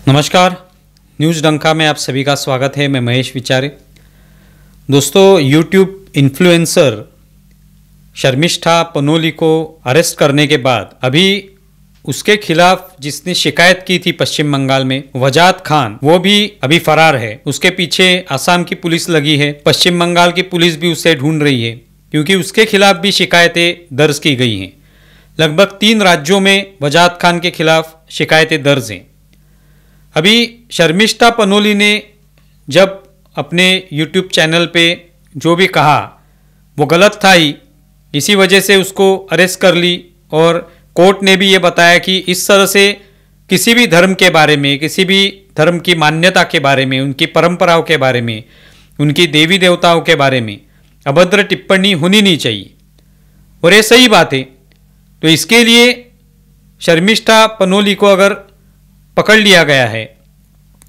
नमस्कार, न्यूज़ डंका में आप सभी का स्वागत है। मैं महेश विचारे। दोस्तों, यूट्यूब इन्फ्लुएंसर शर्मिष्ठा पनोली को अरेस्ट करने के बाद अभी उसके खिलाफ जिसने शिकायत की थी पश्चिम बंगाल में, वजाद खान, वो भी अभी फरार है। उसके पीछे असम की पुलिस लगी है, पश्चिम बंगाल की पुलिस भी उसे ढूंढ रही है क्योंकि उसके खिलाफ भी शिकायतें दर्ज की गई हैं। लगभग 3 राज्यों में वजाद खान के खिलाफ शिकायतें दर्ज हैं। अभी शर्मिष्ठा पनोली ने जब अपने YouTube चैनल पे जो भी कहा वो गलत था ही, इसी वजह से उसको अरेस्ट कर ली और कोर्ट ने भी ये बताया कि इस तरह से किसी भी धर्म के बारे में, किसी भी धर्म की मान्यता के बारे में, उनकी परंपराओं के बारे में, उनकी देवी देवताओं के बारे में अभद्र टिप्पणी होनी नहीं चाहिए और ये सही बात है। तो इसके लिए शर्मिष्ठा पनोली को अगर पकड़ लिया गया है,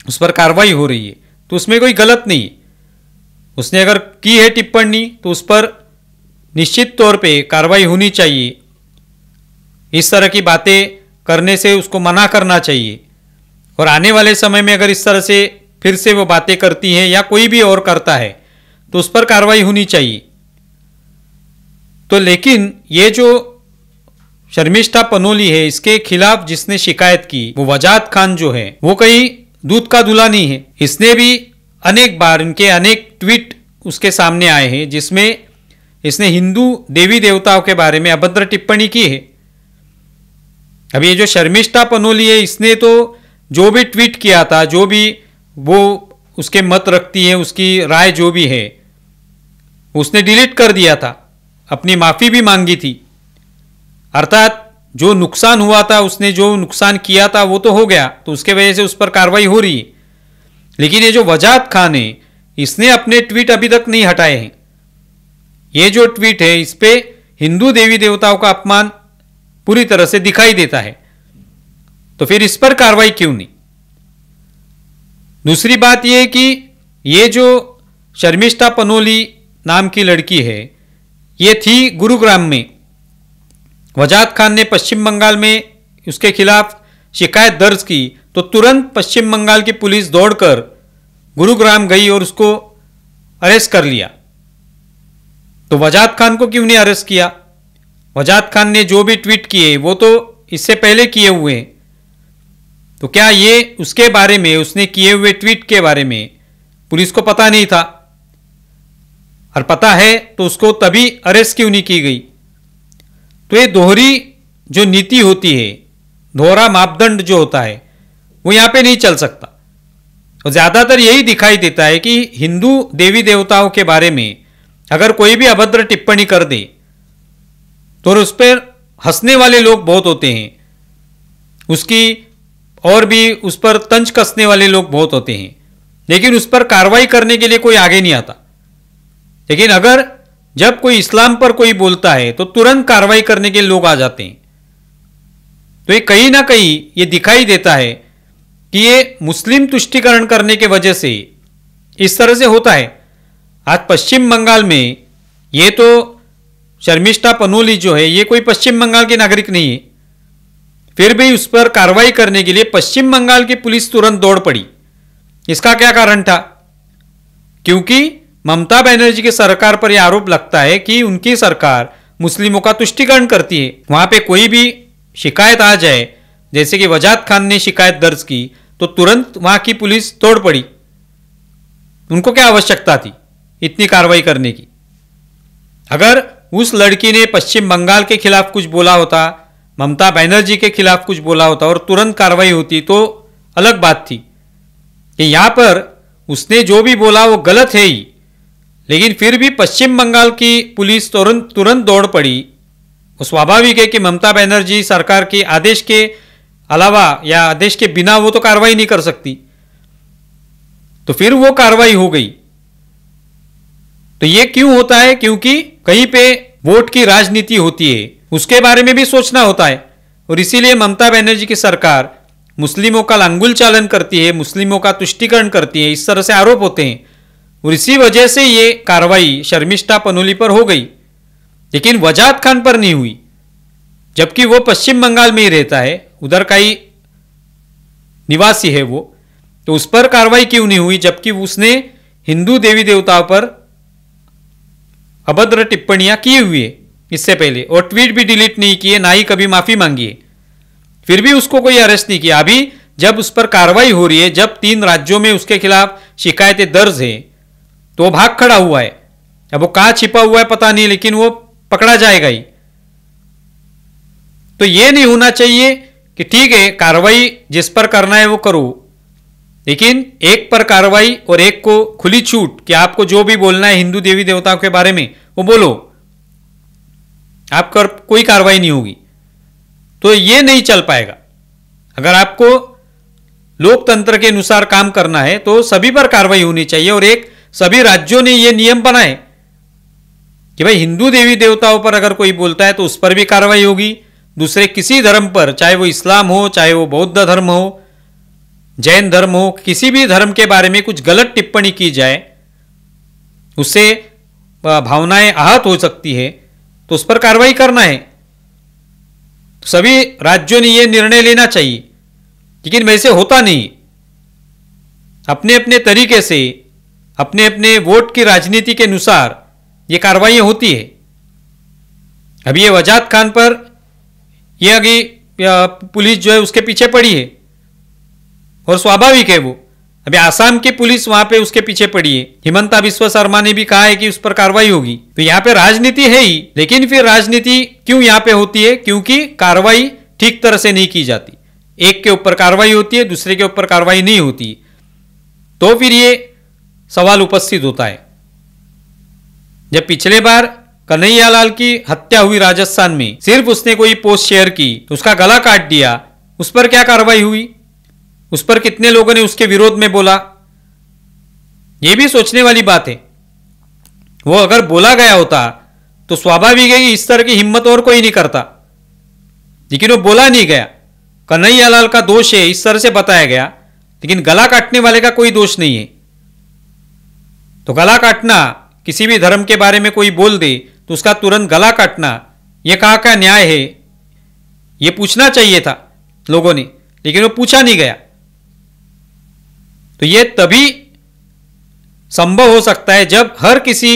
उस पर कार्रवाई हो रही है, तो उसमें कोई गलत नहीं है। उसने अगर की है टिप्पणी तो उस पर निश्चित तौर पे कार्रवाई होनी चाहिए। इस तरह की बातें करने से उसको मना करना चाहिए और आने वाले समय में अगर इस तरह से फिर से वो बातें करती हैं या कोई भी और करता है तो उस पर कार्रवाई होनी चाहिए। तो लेकिन ये जो शर्मिष्ठा पनोली है, इसके खिलाफ जिसने शिकायत की वो वजाद खान जो है, वो कहीं दूध का दूल्हा नहीं है। इसने भी अनेक बार, इनके अनेक ट्वीट उसके सामने आए हैं जिसमें इसने हिंदू देवी देवताओं के बारे में अभद्र टिप्पणी की है। अब ये जो शर्मिष्ठा पनोली है, इसने तो जो भी ट्वीट किया था, जो भी वो उसके मत रखती है, उसकी राय जो भी है, उसने डिलीट कर दिया था, अपनी माफ़ी भी मांगी थी। अर्थात जो नुकसान हुआ था, उसने जो नुकसान किया था वो तो हो गया, तो उसके वजह से उस पर कार्रवाई हो रही है। लेकिन ये जो वजाद खान है, इसने अपने ट्वीट अभी तक नहीं हटाए हैं। ये जो ट्वीट है, इस पे हिंदू देवी देवताओं का अपमान पूरी तरह से दिखाई देता है, तो फिर इस पर कार्रवाई क्यों नहीं। दूसरी बात यह है कि ये जो शर्मिष्ठा पनोली नाम की लड़की है, ये थी गुरुग्राम में। वजाद खान ने पश्चिम बंगाल में उसके खिलाफ शिकायत दर्ज की तो तुरंत पश्चिम बंगाल की पुलिस दौड़कर गुरुग्राम गई और उसको अरेस्ट कर लिया। तो वजाद खान को क्यों नहीं अरेस्ट किया? वजाद खान ने जो भी ट्वीट किए वो तो इससे पहले किए हुए हैं, तो क्या ये उसके बारे में, उसने किए हुए ट्वीट के बारे में पुलिस को पता नहीं था? और पता है तो उसको तभी अरेस्ट क्यों नहीं की गई? तो ये दोहरी जो नीति होती है, दोहरा मापदंड जो होता है, वो यहाँ पे नहीं चल सकता। और ज़्यादातर यही दिखाई देता है कि हिंदू देवी देवताओं के बारे में अगर कोई भी अभद्र टिप्पणी कर दे तो उस पर हंसने वाले लोग बहुत होते हैं, उसकी और भी उस पर तंज कसने वाले लोग बहुत होते हैं, लेकिन उस पर कार्रवाई करने के लिए कोई आगे नहीं आता। लेकिन अगर जब कोई इस्लाम पर कोई बोलता है तो तुरंत कार्रवाई करने के लोग आ जाते हैं। तो ये कहीं ना कहीं ये दिखाई देता है कि ये मुस्लिम तुष्टीकरण करने के वजह से इस तरह से होता है। आज पश्चिम बंगाल में ये तो शर्मिष्ठा पनोली जो है, ये कोई पश्चिम बंगाल के नागरिक नहीं है, फिर भी उस पर कार्रवाई करने के लिए पश्चिम बंगाल की पुलिस तुरंत दौड़ पड़ी। इसका क्या कारण था? क्योंकि ममता बनर्जी की सरकार पर यह आरोप लगता है कि उनकी सरकार मुस्लिमों का तुष्टीकरण करती है। वहां पे कोई भी शिकायत आ जाए, जैसे कि वजाद खान ने शिकायत दर्ज की, तो तुरंत वहां की पुलिस दौड़ पड़ी। उनको क्या आवश्यकता थी इतनी कार्रवाई करने की? अगर उस लड़की ने पश्चिम बंगाल के खिलाफ कुछ बोला होता, ममता बनर्जी के खिलाफ कुछ बोला होता और तुरंत कार्रवाई होती तो अलग बात थी। कि यहां पर उसने जो भी बोला वो गलत है ही, लेकिन फिर भी पश्चिम बंगाल की पुलिस तुरंत दौड़ पड़ी। वो स्वाभाविक है कि ममता बनर्जी सरकार के आदेश के अलावा या आदेश के बिना वो तो कार्रवाई नहीं कर सकती, तो फिर वो कार्रवाई हो गई। तो ये क्यों होता है? क्योंकि कहीं पे वोट की राजनीति होती है, उसके बारे में भी सोचना होता है और इसीलिए ममता बनर्जी की सरकार मुस्लिमों का लांगुल चालन करती है, मुस्लिमों का तुष्टीकरण करती है, इस तरह से आरोप होते हैं और इसी वजह से ये कार्रवाई शर्मिष्ठा पनोली पर हो गई, लेकिन वजाद खान पर नहीं हुई, जबकि वो पश्चिम बंगाल में ही रहता है, उधर का ही निवासी है वो, तो उस पर कार्रवाई क्यों नहीं हुई, जबकि उसने हिंदू देवी देवताओं पर अभद्र टिप्पणियां की हुई है इससे पहले, और ट्वीट भी डिलीट नहीं किए, ना ही कभी माफी मांगी है, फिर भी उसको कोई अरेस्ट नहीं किया। अभी जब उस पर कार्रवाई हो रही है, जब 3 राज्यों में उसके खिलाफ शिकायतें दर्ज है, तो वो भाग खड़ा हुआ है। अब वो कहां छिपा हुआ है पता नहीं, लेकिन वो पकड़ा जाएगा ही। तो ये नहीं होना चाहिए कि ठीक है कार्रवाई जिस पर करना है वो करो, लेकिन एक पर कार्रवाई और एक को खुली छूट कि आपको जो भी बोलना है हिंदू देवी देवताओं के बारे में वो बोलो, आपका कोई कार्रवाई नहीं होगी। तो ये नहीं चल पाएगा। अगर आपको लोकतंत्र के अनुसार काम करना है तो सभी पर कार्रवाई होनी चाहिए, और एक सभी राज्यों ने ये नियम बनाए कि भाई हिंदू देवी देवताओं पर अगर कोई बोलता है तो उस पर भी कार्रवाई होगी, दूसरे किसी धर्म पर, चाहे वो इस्लाम हो, चाहे वो बौद्ध धर्म हो, जैन धर्म हो, किसी भी धर्म के बारे में कुछ गलत टिप्पणी की जाए, उससे भावनाएं आहत हो सकती है, तो उस पर कार्रवाई करना है। सभी राज्यों ने यह निर्णय लेना चाहिए, लेकिन वैसे होता नहीं। अपने अपने तरीके से, अपने अपने वोट की राजनीति के अनुसार ये कार्रवाई होती है। अभी ये वजात खान पर यह अभी पुलिस जो है उसके पीछे पड़ी है, और स्वाभाविक है वो। अभी आसाम की पुलिस वहां पे उसके पीछे पड़ी है। हिमंता बिस्वा शर्मा ने भी कहा है कि उस पर कार्रवाई होगी। तो यहां पे राजनीति है ही, लेकिन फिर राजनीति क्यों यहां पे होती है? क्योंकि कार्रवाई ठीक तरह से नहीं की जाती। एक के ऊपर कार्रवाई होती है, दूसरे के ऊपर कार्रवाई नहीं होती, तो फिर ये सवाल उपस्थित होता है। जब पिछले बार कन्हैयालाल की हत्या हुई राजस्थान में, सिर्फ उसने कोई पोस्ट शेयर की, उसका गला काट दिया, उस पर क्या कार्रवाई हुई? उस पर कितने लोगों ने उसके विरोध में बोला? यह भी सोचने वाली बात है। वो अगर बोला गया होता तो स्वाभाविक है कि इस तरह की हिम्मत और कोई नहीं करता, लेकिन वो बोला नहीं गया। कन्हैयालाल का दोष है इस तरह से बताया गया, लेकिन गला काटने वाले का कोई दोष नहीं है। तो गला काटना, किसी भी धर्म के बारे में कोई बोल दे तो उसका तुरंत गला काटना, यह कहाँ का न्याय है? यह पूछना चाहिए था लोगों ने, लेकिन वो पूछा नहीं गया। तो यह तभी संभव हो सकता है जब हर किसी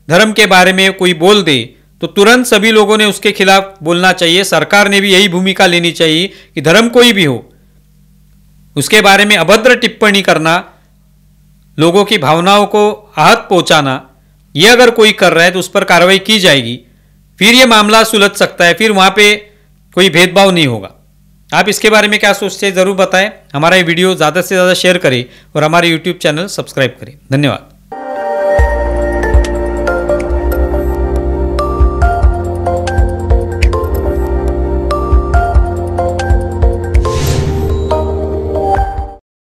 धर्म के बारे में कोई बोल दे तो तुरंत सभी लोगों ने उसके खिलाफ बोलना चाहिए। सरकार ने भी यही भूमिका लेनी चाहिए कि धर्म कोई भी हो, उसके बारे में अभद्र टिप्पणी करना, लोगों की भावनाओं को आहत पहुंचाना, यह अगर कोई कर रहा है तो उस पर कार्रवाई की जाएगी। फिर यह मामला सुलझ सकता है, फिर वहां पे कोई भेदभाव नहीं होगा। आप इसके बारे में क्या सोचते हैं ज़रूर बताएं। हमारा ये वीडियो ज़्यादा से ज़्यादा शेयर करें और हमारे YouTube चैनल सब्सक्राइब करें। धन्यवाद।